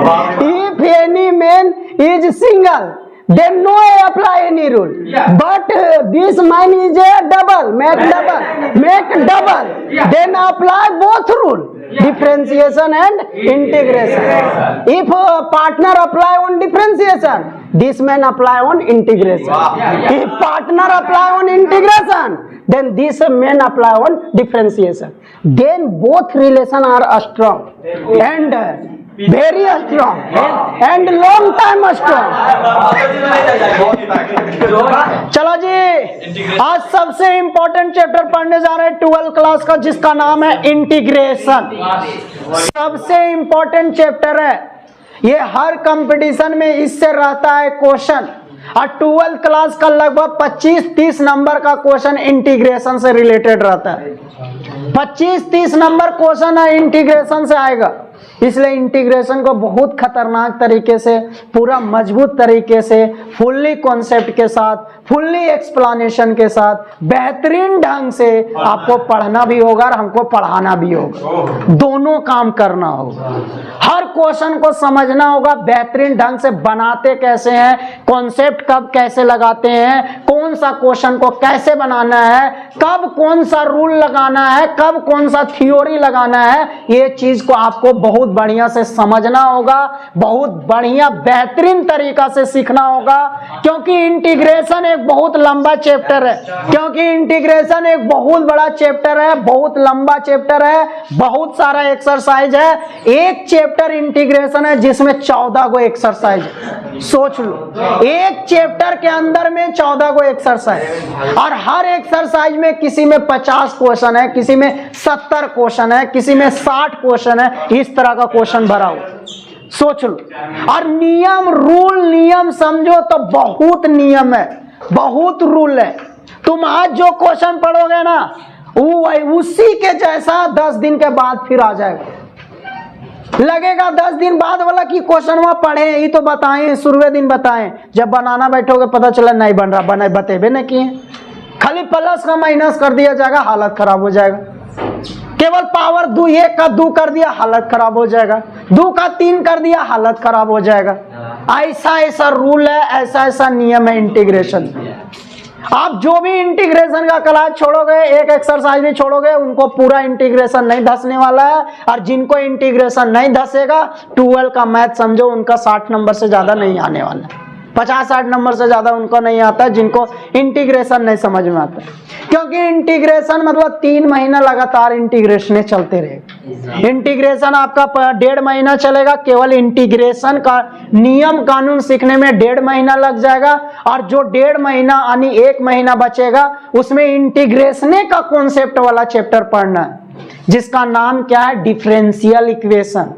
If any man is single, then no apply any rule. But this man is a double, make double. Then apply both rule, differentiation and integration. If partner apply on differentiation, this man apply on integration. If partner apply on integration, then this man apply on differentiation. Then both relation are strong and very strong and long time strong. चलो जी, आज सबसे important chapter पढ़ने जा रहे हैं 12th class का, जिसका नाम है इंटीग्रेशन। सबसे इंपॉर्टेंट चैप्टर है ये, हर कंपटीशन में इससे रहता है क्वेश्चन। और 12th क्लास का लगभग 25-30 नंबर का क्वेश्चन इंटीग्रेशन से रिलेटेड रहता है। 25-30 नंबर क्वेश्चन है इंटीग्रेशन से आएगा। इसलिए इंटीग्रेशन को बहुत खतरनाक तरीके से, पूरा मजबूत तरीके से, फुल्ली कॉन्सेप्ट के साथ, फुल्ली एक्सप्लेनेशन के साथ, बेहतरीन ढंग से आपको पढ़ना भी होगा और हमको पढ़ाना भी होगा। दोनों काम करना होगा। हर क्वेश्चन को समझना होगा, बेहतरीन ढंग से बनाते कैसे हैं, कॉन्सेप्ट कब कैसे लगाते हैं, कौन सा क्वेश्चन को कैसे बनाना है, कब कौन सा रूल लगाना है, कब कौन सा थ्योरी लगाना है, ये चीज को आपको बहुत बढ़िया से समझना होगा, बहुत बढ़िया बेहतरीन तरीका से सीखना होगा। क्योंकि इंटीग्रेशन एक बहुत लंबा चैप्टर है, क्योंकि इंटीग्रेशन एक बहुत बड़ा चैप्टर है, बहुत लंबा चैप्टर है, बहुत सारा एक्सरसाइज है। एक चैप्टर इंटीग्रेशन है जिसमें 14 को एक्सरसाइज है। सोच लो, एक चैप्टर के अंदर में 14 को एक्सरसाइज, और हर एक्सरसाइज में किसी में 50 क्वेश्चन है, किसी में 70 क्वेश्चन है, किसी में 60 क्वेश्चन है। इस तरह का क्वेश्चन भरा हो, सोच लो। और नियम, रूल, नियम समझो तो बहुत नियम है, बहुत रूल है। तुम आज जो क्वेश्चन पढ़ोगे ना, वो उसी के जैसा 10 दिन के बाद फिर आ जाएगा। लगेगा 10 दिन बाद वाला कि क्वेश्चन वहां पढ़े, ये तो बताएं, शुरुए दिन बताएं। जब बनाना बैठोगे पता चला नहीं बन रहा, बने बतेबे नहीं किए, खाली प्लस का माइनस कर दिया जाएगा, हालत खराब हो जाएगा। केवल पावर 1 का 2 कर दिया, हालत खराब हो जाएगा। 2 का 3 कर दिया, हालत खराब हो जाएगा। ऐसा ऐसा रूल है, ऐसा ऐसा नियम है इंटीग्रेशन। आप जो भी इंटीग्रेशन का क्लास छोड़ोगे, एक एक्सरसाइज भी छोड़ोगे, उनको पूरा इंटीग्रेशन नहीं धसने वाला है। और जिनको इंटीग्रेशन नहीं धसेगा, 12 का मैथ समझो उनका 60 नंबर से ज्यादा नहीं आने वाला है। 50-60 नंबर से ज्यादा उनको नहीं आता, जिनको इंटीग्रेशन नहीं समझ में आता। क्योंकि इंटीग्रेशन मतलब 3 महीना लगातार इंटीग्रेशन चलते रहेगा। इंटीग्रेशन आपका 1.5 महीना चलेगा, केवल इंटीग्रेशन का नियम कानून सीखने में 1.5 महीना लग जाएगा। और जो 1.5 महीना यानी 1 महीना बचेगा, उसमें इंटीग्रेशन का कॉन्सेप्ट वाला चैप्टर पढ़ना है, जिसका नाम क्या है, डिफरेंशियल इक्वेशन,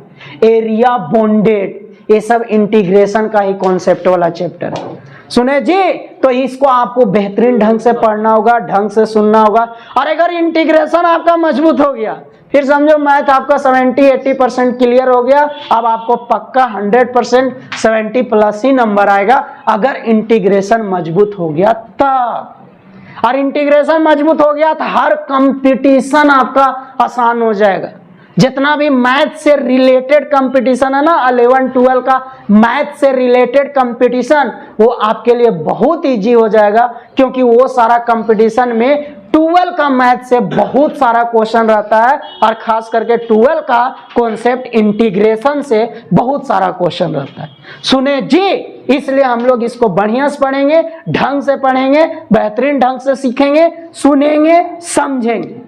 एरिया बाउंडेड। ये सब इंटीग्रेशन का ही कॉन्सेप्ट वाला चैप्टर है। सुने जी, तो इसको आपको बेहतरीन ढंग से पढ़ना होगा, ढंग से सुनना होगा। और अगर इंटीग्रेशन आपका मजबूत हो गया, फिर समझो मैथ आपका 70-80% क्लियर हो गया। अब आपको पक्का 100% 70 प्लस ही नंबर आएगा, अगर इंटीग्रेशन मजबूत हो गया तब। और इंटीग्रेशन मजबूत हो गया तो हर कंपटीशन आपका आसान हो जाएगा। जितना भी मैथ से रिलेटेड कंपटीशन है ना, 11-12 का मैथ से रिलेटेड कंपटीशन, वो आपके लिए बहुत इजी हो जाएगा। क्योंकि वो सारा कंपटीशन में 12 का मैथ से बहुत सारा क्वेश्चन रहता है, और खास करके 12 का कॉन्सेप्ट इंटीग्रेशन से बहुत सारा क्वेश्चन रहता है। सुने जी, इसलिए हम लोग इसको बढ़िया से पढ़ेंगे, ढंग से पढ़ेंगे, बेहतरीन ढंग से सीखेंगे, सुनेंगे, समझेंगे।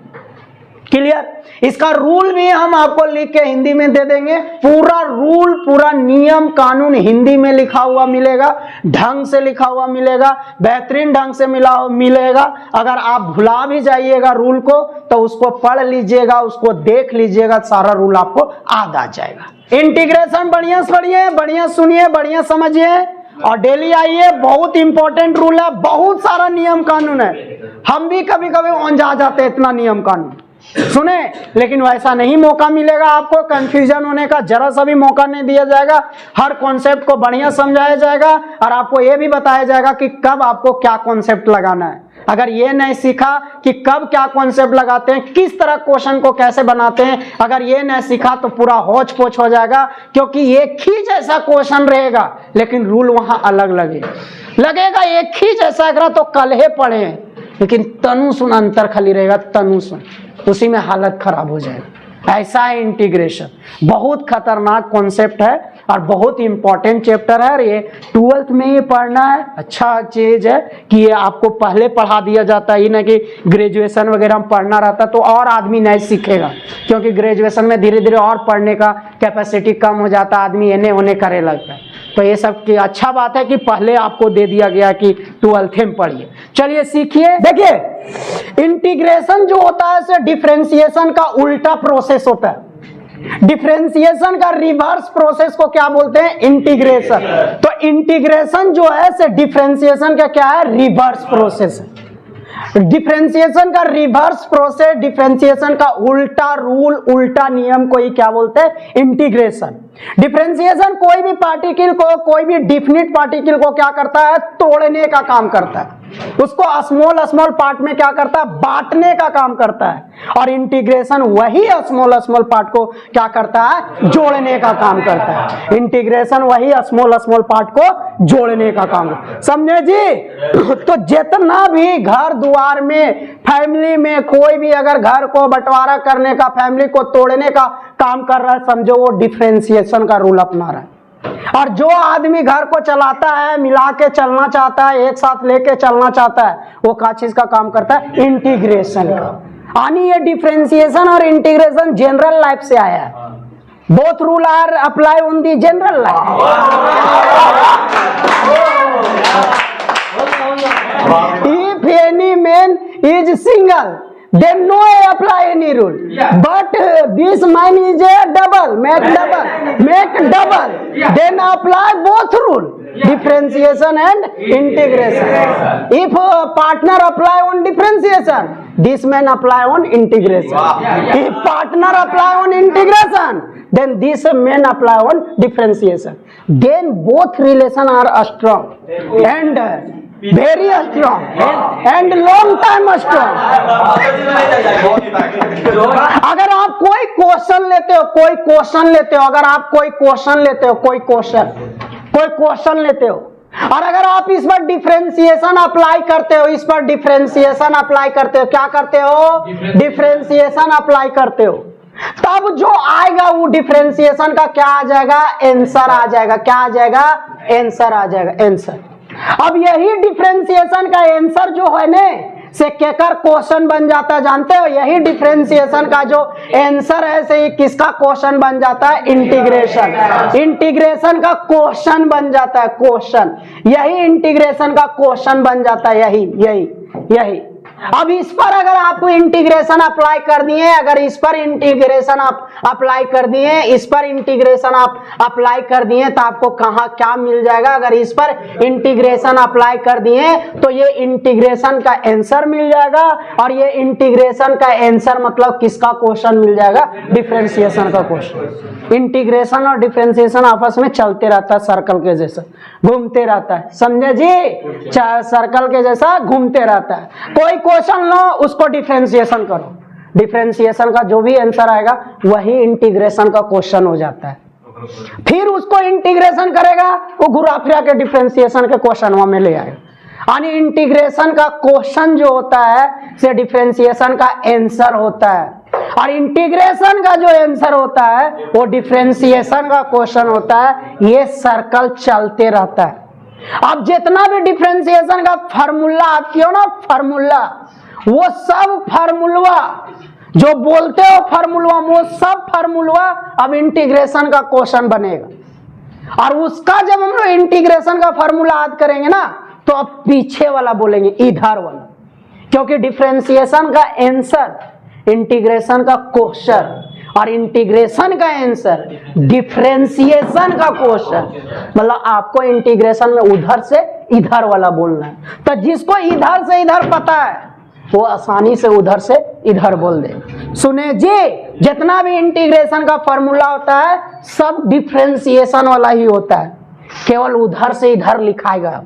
क्लियर? इसका रूल भी हम आपको लिख के हिंदी में दे देंगे। पूरा रूल, पूरा नियम कानून हिंदी में लिखा हुआ मिलेगा, ढंग से लिखा हुआ मिलेगा, बेहतरीन ढंग से मिलेगा। अगर आप भुला भी जाइएगा रूल को, तो उसको पढ़ लीजिएगा, उसको देख लीजिएगा, सारा रूल आपको याद आ जाएगा। इंटीग्रेशन बढ़िया से पढ़िए, बढ़िया सुनिए, बढ़िया समझिए, और डेली आइए। बहुत इंपॉर्टेंट रूल है, बहुत सारा नियम कानून है। हम भी कभी कभी औंधा जाते हैं इतना नियम कानून सुने, लेकिन वैसा नहीं मौका मिलेगा आपको। कंफ्यूजन होने का जरा सा भी मौका नहीं दिया जाएगा। हर कॉन्सेप्ट को बढ़िया समझाया जाएगा, और आपको यह भी बताया जाएगा कि कब आपको क्या कॉन्सेप्ट लगाना है। अगर ये नहीं सीखा कि कब क्या कॉन्सेप्ट लगाते हैं, किस तरह क्वेश्चन को कैसे बनाते हैं, अगर ये नहीं सीखा तो पूरा होच पोच हो जाएगा, क्योंकि एक ही जैसा क्वेश्चन रहेगा लेकिन रूल वहां अलग लगेगा एक ही जैसा, अगर तो कल ही पढ़े लेकिन तनु सुन अंतर खाली रहेगा, तनु सुन, उसी में हालत खराब हो जाएगी। ऐसा है इंटीग्रेशन, बहुत खतरनाक कॉन्सेप्ट है और बहुत इंपॉर्टेंट चैप्टर है। और ये 12th में ही पढ़ना है, अच्छा चीज है कि ये आपको पहले पढ़ा दिया जाता है, ये ना कि ग्रेजुएशन वगैरह में पढ़ना रहता तो और आदमी नहीं सीखेगा, क्योंकि ग्रेजुएशन में धीरे धीरे और पढ़ने का कैपेसिटी कम हो जाता है, आदमी एने ओने करे लगता है। तो ये सब की अच्छा बात है कि पहले आपको दे दिया गया कि 12th में पढ़िए। चलिए सीखिए। देखिए इंटीग्रेशन जो होता है से डिफरेंशिएशन का उल्टा प्रोसेस होता है। डिफरेंशिएशन का रिवर्स प्रोसेस को क्या बोलते हैं? इंटीग्रेशन। तो इंटीग्रेशन जो है से डिफरेंशिएशन का क्या है? रिवर्स प्रोसेस है। डिफरेंशिएशन का रिवर्स प्रोसेस, डिफरेंशिएशन का उल्टा रूल, उल्टा नियम को ही क्या बोलते हैं? इंटीग्रेशन। डिफरेंशिएशन कोई भी पार्टिकल को, कोई भी डिफिनिट पार्टिकल को क्या करता है? तोड़ने का काम करता है, उसको स्मॉल स्मॉल पार्ट में क्या करता है? बांटने का काम करता है। और इंटीग्रेशन वही स्मॉल स्मॉल पार्ट को क्या करता है? जोड़ने का काम करता है। इंटीग्रेशन वही स्मॉल स्मॉल पार्ट को जोड़ने का काम, समझे जी? तो जितना भी घर द्वार में, फैमिली में कोई भी अगर घर को बंटवारा करने का, फैमिली को तोड़ने का काम कर रहा है, समझो वो डिफरेंशिएशन का रूल अपना रहा है। और जो आदमी घर को चलाता है, मिला के चलना चाहता है, एक साथ लेके चलना चाहता है, वो क्या चीज का काम करता है? इंटीग्रेशन का। यानी ये डिफरेंशिएशन और इंटीग्रेशन जनरल लाइफ से आया है। Both rule are apply on the general life. If any man is single, then no apply any rule. But this man is a double, make double. Then apply both rule, differentiation and integration. If partner apply on differentiation, this man apply on integration. If partner apply on integration, then this man apply on differentiation. Then both relation are strong and very strong and long time strong. अगर आप कोई question लेते हो, अगर आप कोई question लेते हो और अगर आप इस पर डिफरेंशिएशन अप्लाई करते हो, क्या करते हो? डिफरेंशिएशन अप्लाई करते हो, तब जो आएगा वो डिफरेंशिएशन का क्या आ जाएगा? आंसर आ जाएगा। क्या आ जाएगा? आंसर आ जाएगा, आंसर। अब यही डिफरेंशिएशन का आंसर जो है ना से केकर क्वेश्चन बन जाता है, जानते हो? यही डिफरेंशिएशन का जो आंसर है से किसका क्वेश्चन बन जाता है? इंटीग्रेशन का क्वेश्चन बन जाता है, क्वेश्चन। यही इंटीग्रेशन का क्वेश्चन बन जाता है, यही। अब इस पर अगर आप इंटीग्रेशन अप्लाई कर दिए, इस पर इंटीग्रेशन आप अप्लाई कर दिए तो आपको कहाँ क्या मिल जाएगा? अगर इस पर इंटीग्रेशन अप्लाई कर दिए तो ये इंटीग्रेशन का आंसर मिल जाएगा। और ये इंटीग्रेशन का आंसर मतलब किसका क्वेश्चन मिल जाएगा? डिफरेंशिएशन का क्वेश्चन। इंटीग्रेशन और डिफरेंशिएशन आपस में चलते रहता है, सर्कल के जैसा घूमते रहता है, समझे जी? सर्कल के जैसा घूमते रहता है। कोई क्वेश्चन लो, उसको डिफरेंशिएशन करो, डिफरेंशिएशन का जो भी आंसर आएगा वही इंटीग्रेशन का क्वेश्चन हो जाता है। फिर उसको इंटीग्रेशन करेगा, वो घुरा फिरा के डिफरेंशिएशन के क्वेश्चन में ले आएगा। यानी इंटीग्रेशन का क्वेश्चन जो होता है से डिफरेंशिएशन का आंसर होता है, और इंटीग्रेशन का जो आंसर होता है वो डिफरेंशिएशन का क्वेश्चन होता है। ये सर्कल चलते रहता है। अब जितना भी डिफरेंशिएशन का फार्मूला आप किया ना, फार्मूला, वो सब फार्मूला जो बोलते हो फार्मूला, वो सब फार्मूला अब इंटीग्रेशन का क्वेश्चन बनेगा। और उसका जब हम लोग इंटीग्रेशन का फार्मूला याद करेंगे ना, तो अब पीछे वाला बोलेंगे, इधर वाला, क्योंकि डिफरेंशिएशन का आंसर इंटीग्रेशन का क्वेश्चन और इंटीग्रेशन का आंसर डिफरेंशिएशन का क्वेश्चन। मतलब आपको इंटीग्रेशन में उधर से इधर वाला बोलना है। तो जिसको इधर से इधर पता है वो आसानी से उधर से इधर बोल दे। सुने जी, जितना भी इंटीग्रेशन का फॉर्मूला होता है सब डिफरेंशिएशन वाला ही होता है, केवल उधर से इधर लिखाएगा।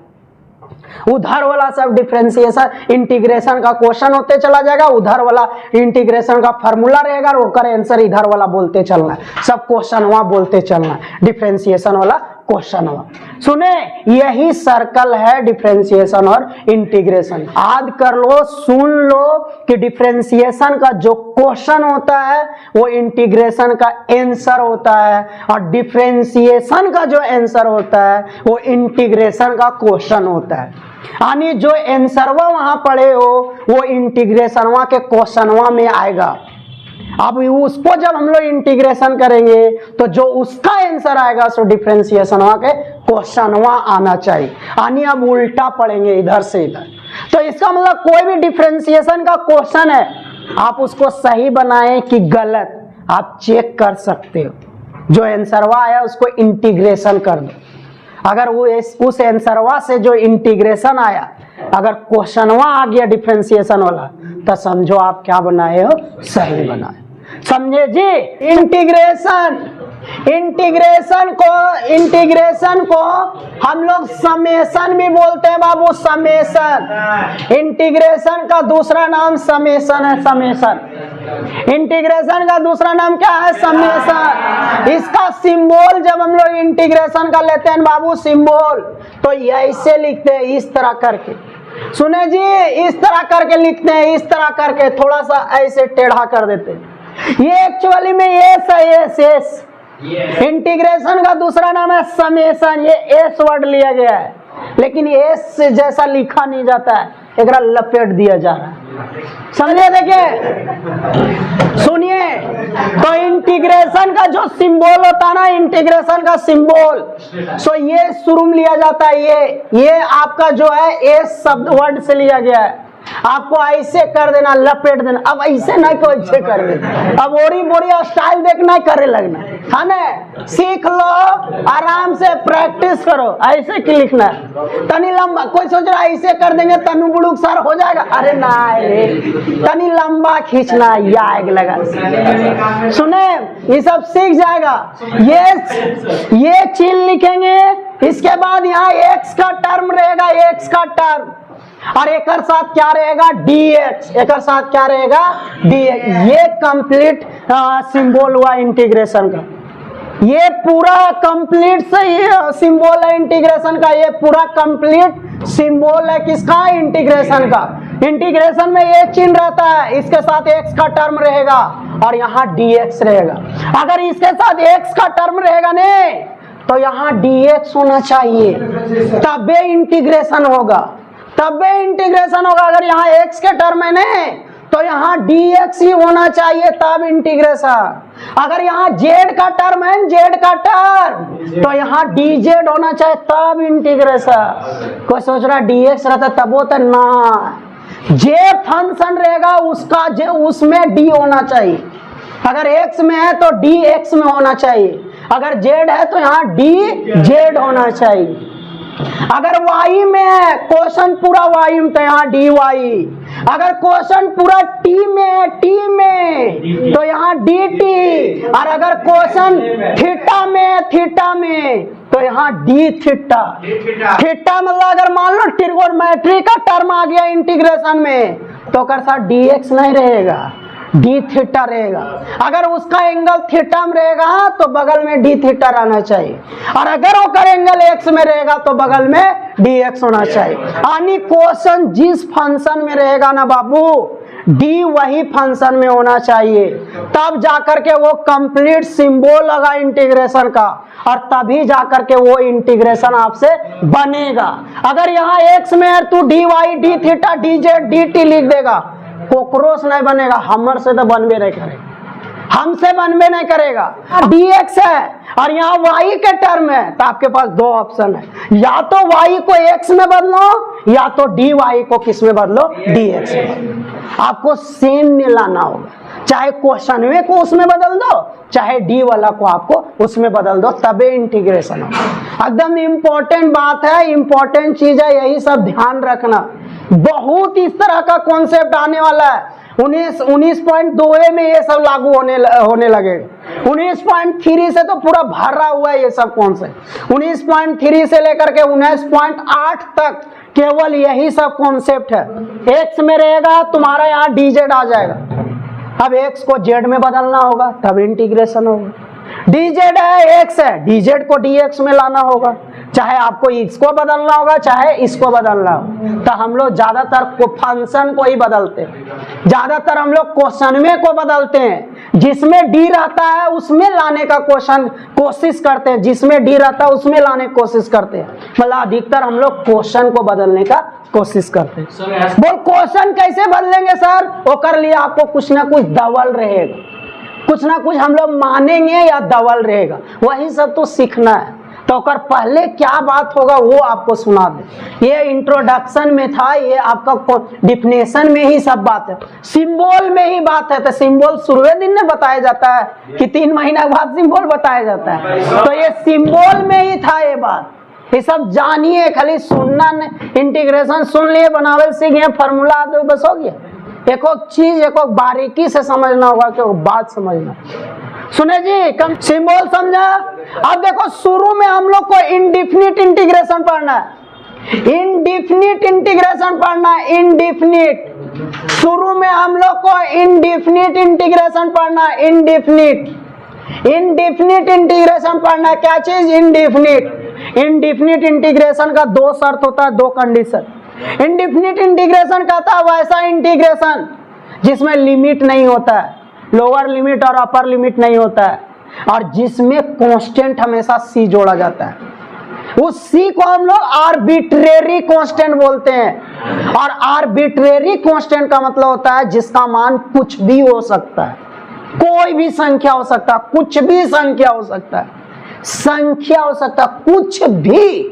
उधर वाला सब डिफरेंशिएशन इंटीग्रेशन का क्वेश्चन होते चला जाएगा, उधर वाला इंटीग्रेशन का फार्मूला रहेगा और ओकर आंसर इधर वाला बोलते चलना है, सब क्वेश्चन वहां बोलते चलना है, डिफरेंशिएशन वाला क्वेश्चन हुआ। सुने, यही सर्कल है डिफरेंशिएशन और इंटीग्रेशन। याद कर लो, सुन लो कि डिफरेंशिएशन का जो क्वेश्चन होता है वो इंटीग्रेशन का आंसर होता है, और डिफरेंशिएशन का जो आंसर होता है वो इंटीग्रेशन का क्वेश्चन होता है। यानी जो आंसरवा वहां पढ़े हो वो इंटीग्रेशनवा के क्वेश्चनवा में आएगा। अब उसको जब हम लोग इंटीग्रेशन करेंगे तो जो उसका आंसर आएगा सो डिफरेंशिएशन के क्वेश्चन आना चाहिए, यानी अब उल्टा पढ़ेंगे इधर से इधर। तो इसका मतलब कोई भी डिफरेंशिएशन का क्वेश्चन है, आप उसको सही बनाएं कि गलत, आप चेक कर सकते हो। जो आंसरवा आया उसको इंटीग्रेशन कर दो, अगर वो उस आंसरवा से जो इंटीग्रेशन आया, अगर क्वेश्चनवा आ गया डिफरेंशिएशन वाला, तो समझो आप क्या बनाए हो, सही बनाए। समझे जी? इंटीग्रेशन को हम लोग समेशन भी बोलते हैं बाबू, समेशन। इंटीग्रेशन का दूसरा नाम समेशन है, समेशन। इंटीग्रेशन का दूसरा नाम क्या है, समेशन। इसका सिंबल जब हम लोग इंटीग्रेशन का लेते हैं बाबू सिंबल, तो ऐसे लिखते हैं, इस तरह करके। सुने जी, इस तरह करके लिखते हैं, इस तरह करके, थोड़ा सा ऐसे टेढ़ा कर देते हैं। ये एक्चुअली में एस है, एस। इंटीग्रेशन का दूसरा नाम है समेशन। ये एस वर्ड लिया गया है, लेकिन एस से जैसा लिखा नहीं जाता है, एकरा लपेट दिया जा रहा है। समझे? देखिए सुनिए, तो इंटीग्रेशन का जो सिंबल होता है ना, इंटीग्रेशन का सिंबल, सो ये शुरू में लिया जाता है। ये आपका जो है एस शब्द वर्ड से लिया गया है। आपको ऐसे कर देना, लपेट देना। अब ऐसे नहीं को ऐसे कर देना, अब ओरी बोरी स्टाइल देखना, करे लगना है ना। सीख लो, आराम से प्रैक्टिस करो। ऐसे की लिखना है, तनी लंबा। कोई सोच रहा है ऐसे कर देंगे तनु बुड़ुक सर हो जाएगा, अरे ना रे, तनी लंबा खींचना, आग लगा। सुने, ये सब सीख जाएगा। ये चीज लिखेंगे, इसके बाद यहाँ एक्स का टर्म रहेगा, एक्स का टर्म, और एक साथ क्या रहेगा, dx। एक साथ क्या रहेगा, dx। ये कंप्लीट सिंबल हुआ इंटीग्रेशन का। ये पूरा कंप्लीट सिंबल है इंटीग्रेशन का। ये पूरा कंप्लीट सिंबल है किसका, इंटीग्रेशन का। इंटीग्रेशन में ये चिन्ह रहता है, इसके साथ x का टर्म रहेगा और यहाँ dx रहेगा। अगर इसके साथ x का टर्म रहेगा ने, तो यहाँ dx होना चाहिए, तबे इंटीग्रेशन होगा, तबे इंटीग्रेशन होगा। अगर यहाँ x के टर्म है ने, तो यहाँ dx ही होना चाहिए, तब इंटीग्रेशन। अगर यहाँ z का टर्म है, z का टर्म, तो यहाँ dz होना चाहिए, तब इंटीग्रेशन। कोई सोच रहा dx रहता तब होता ना, j फंक्शन रहेगा उसका, j उसमें d होना चाहिए। अगर x में है तो dx में होना चाहिए, अगर z है तो यहाँ dz होना चाहिए। अगर y में है, क्वेश्चन पूरा y में, तो यहाँ dy। अगर क्वेश्चन पूरा t में है, t में, तो यहाँ dt। और अगर क्वेश्चन थीटा में है, थीटा में, तो यहाँ d थीटा। थीटा मतलब अगर मान लो ट्रिगोनोमेट्री का टर्म आ गया इंटीग्रेशन में, तो अगर साथ dx नहीं रहेगा, d थीटा रहेगा। अगर उसका एंगल थीटा में रहेगा तो बगल में d थीटा रहना चाहिए, और अगर वो एंगल x में रहेगा तो बगल में dx होना चाहिए। यानी क्वेश्चन जिस फंक्शन में रहेगा ना बाबू, d वही फंक्शन में होना चाहिए, तब जाकर के वो कंप्लीट सिंबल लगा इंटीग्रेशन का, और तभी जाकर के वो इंटीग्रेशन आपसे बनेगा। अगर यहाँ x में है तो dy, d theta, dz, dt लिख देगा, कोक्रोच नहीं बनेगा। हमर से तो बनबे नहीं करेगा, हमसे बनबे नहीं करेगा। dx है और यहाँ y के टर्म है, तो आपके पास दो ऑप्शन है, या तो y को x में बदलो, या तो dy को किस में बदलो, dx में। आपको सेम में लाना होगा, चाहे क्वेश्चन में को उसमें बदल दो, चाहे d वाला को आपको उसमें बदल दो, तबे इंटीग्रेशन होगा। एकदम इम्पोर्टेंट बात है, इम्पोर्टेंट चीज है, यही सब ध्यान रखना। बहुत इस तरह का कॉन्सेप्ट आने वाला है, 19.2 में ये सब लागू होने लगेगा। 19.3 से तो पूरा भरा हुआ है ये सब कौन से। 19.3 से लेकर के 19.8 तक केवल यही सब कॉन्सेप्ट है। एक्स में रहेगा तुम्हारा यहाँ dz आ जाएगा, अब एक्स को जेड में बदलना होगा तब इंटीग्रेशन होगा। dz है एक्स है, dz को dx में लाना होगा, चाहे आपको इसको बदलना होगा चाहे इसको बदलना हो। तो हम लोग ज्यादातर को फंक्शन को ही बदलते हैं, ज्यादातर हम लोग क्वेश्चन में को बदलते हैं, जिसमें d रहता है उसमें लाने का कोशिश करते हैं, जिसमें d रहता है उसमें लाने की कोशिश करते हैं। मतलब अधिकतर हम लोग क्वेश्चन को बदलने का कोशिश करते हैं। बोल क्वेश्चन कैसे बदलेंगे सर? वो कर लिया आपको कुछ ना कुछ दवल रहेगा, कुछ ना कुछ हम लोग मानेंगे या दवल रहेगा, वही सब तो सीखना है। तो कर पहले क्या बात होगा वो आपको सुना दे। ये इंट्रोडक्शन में था, ये आपका डिफिनेशन में ही सब बात है, सिंबल में ही बात है। तो सिंबल शुरुए दिन में बताया जाता है कि 3 महीना बाद सिंबल बताया जाता है, तो ये सिंबल में ही था ये बात। ये सब जानिए, खाली सुनना नहीं। इंटीग्रेशन सुन लिए, बनावल सीख गए, फार्मूला दो, बस हो गया। एक चीज एक बारीकी से समझना होगा कि बात समझना। सुने जी, कम सिंबल समझा। अब देखो शुरू में हम लोग को इनडिफिनिट इंटीग्रेशन पढ़ना है, इनडिफिनिट इंटीग्रेशन पढ़ना है, इनडिफिनिट। शुरू में हम लोग को इनडिफिनिट इंटीग्रेशन पढ़ना है, इनडिफिनिट। इनडिफिनिट इंटीग्रेशन पढ़ना है। क्या चीज? इनडिफिनिट। इनडिफिनिट इंटीग्रेशन का 2 शर्त होता है, 2 कंडीशन। इनडिफिनिट इंटीग्रेशन कहता है वैसा इंटीग्रेशन जिसमें लिमिट नहीं होता है, लोअर लिमिट और अपर लिमिट नहीं होता है, और जिसमें कांस्टेंट हमेशा c जोड़ा जाता है। उस c को हम लोग आर्बिट्रेरी कांस्टेंट बोलते हैं, और आर्बिट्रेरी कांस्टेंट का मतलब होता है जिसका मान कुछ भी हो सकता है, कोई भी संख्या हो सकता है, कुछ भी संख्या हो सकता है, संख्या हो सकता है, कुछ भी।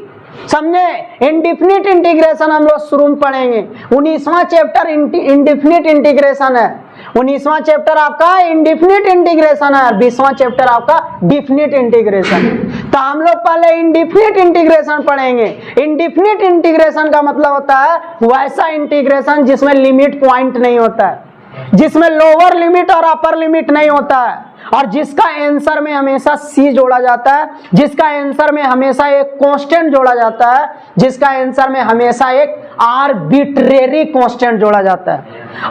समझे? इनडिफिनिट इंटीग्रेशन हम लोग शुरू में पढ़ेंगे। 19वां चैप्टर इनडिफिनिट इंटीग्रेशन है, 19वां चैप्टर आपका इनडिफिनिट इंटीग्रेशन है, 20वां चैप्टर आपका डिफिनिट इंटीग्रेशन। तो हम लोग पहले इनडिफिनिट इंटीग्रेशन पढ़ेंगे। इनडिफिनिट इंटीग्रेशन का मतलब होता है वैसा इंटीग्रेशन जिसमें लिमिट पॉइंट नहीं होता है, जिसमें लोअर लिमिट और अपर लिमिट नहीं होता है, और जिसका आंसर में हमेशा c जोड़ा जाता है, जिसका आंसर में हमेशा एक कांस्टेंट जोड़ा जाता है, जिसका आंसर में हमेशा एक आर्बिट्रेरी कांस्टेंट जोड़ा जाता है।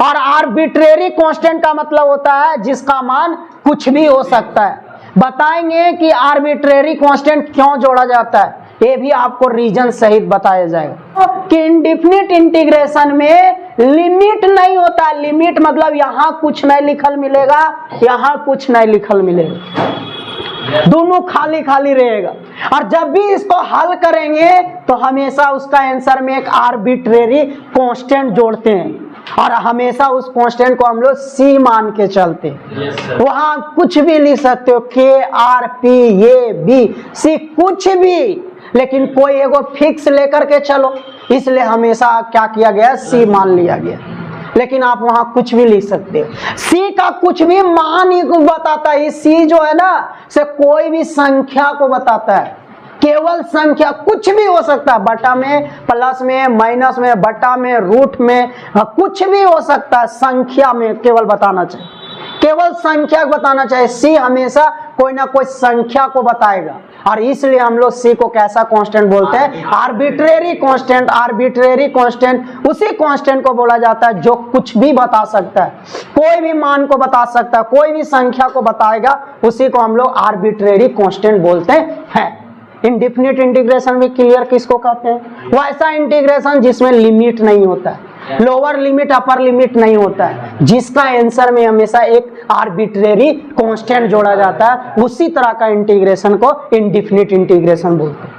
और आर्बिट्रेरी कांस्टेंट का मतलब होता है जिसका मान कुछ भी हो सकता है। बताएंगे कि आर्बिट्रेरी कांस्टेंट क्यों जोड़ा जाता है, ये भी आपको रीजन सहित बताया जाएगा। कि इनडिफिनिट इंटीग्रेशन में लिमिट नहीं होता। लिमिट मतलब यहाँ कुछ नहीं लिखल मिलेगा, यहाँ कुछ नहीं लिखल मिलेगा, दोनों खाली खाली रहेगा। और जब भी इसको हल करेंगे तो हमेशा उसका आंसर में एक आर्बिट्रेरी कांस्टेंट जोड़ते हैं, और हमेशा उस कांस्टेंट को हम लोग c मान के चलते हैं। वहां कुछ भी लिख सकते हो, k r p a b c, कुछ भी, लेकिन कोई एगो फिक्स लेकर के चलो, इसलिए हमेशा क्या किया गया? c मान लिया गया। लेकिन आप वहां कुछ भी लिख सकते हो, c का कुछ भी मान ही बताता है। c जो है ना से कोई भी संख्या को बताता है, केवल संख्या, कुछ भी हो सकता है, बटा में, प्लस में, माइनस में, बटा में, रूट में, कुछ भी हो सकता है। संख्या में केवल बताना चाहिए, केवल संख्या को बताना चाहिए। c हमेशा कोई ना कोई संख्या को बताएगा, और इसलिए हम लोग c को कैसा कांस्टेंट बोलते हैं? Arbitrary constant. आर्बिट्रेरी कांस्टेंट उसी कांस्टेंट को बोला जाता है जो कुछ भी बता सकता है, कोई भी मान को बता सकता है, कोई भी संख्या को बताएगा, उसी को हम लोग आर्बिट्रेरी कांस्टेंट बोलते हैं। इनडिफिनिट इंटीग्रेशन भी क्लियर किसको कहते हैं? वैसा इंटीग्रेशन जिसमें लिमिट नहीं होता है, लोअर लिमिट अपर लिमिट नहीं होता है, जिसका आंसर में हमेशा एक आर्बिट्रेरी कांस्टेंट जोड़ा जाता है, उसी तरह का इंटीग्रेशन को इनडिफिनिट इंटीग्रेशन बोलते हैं।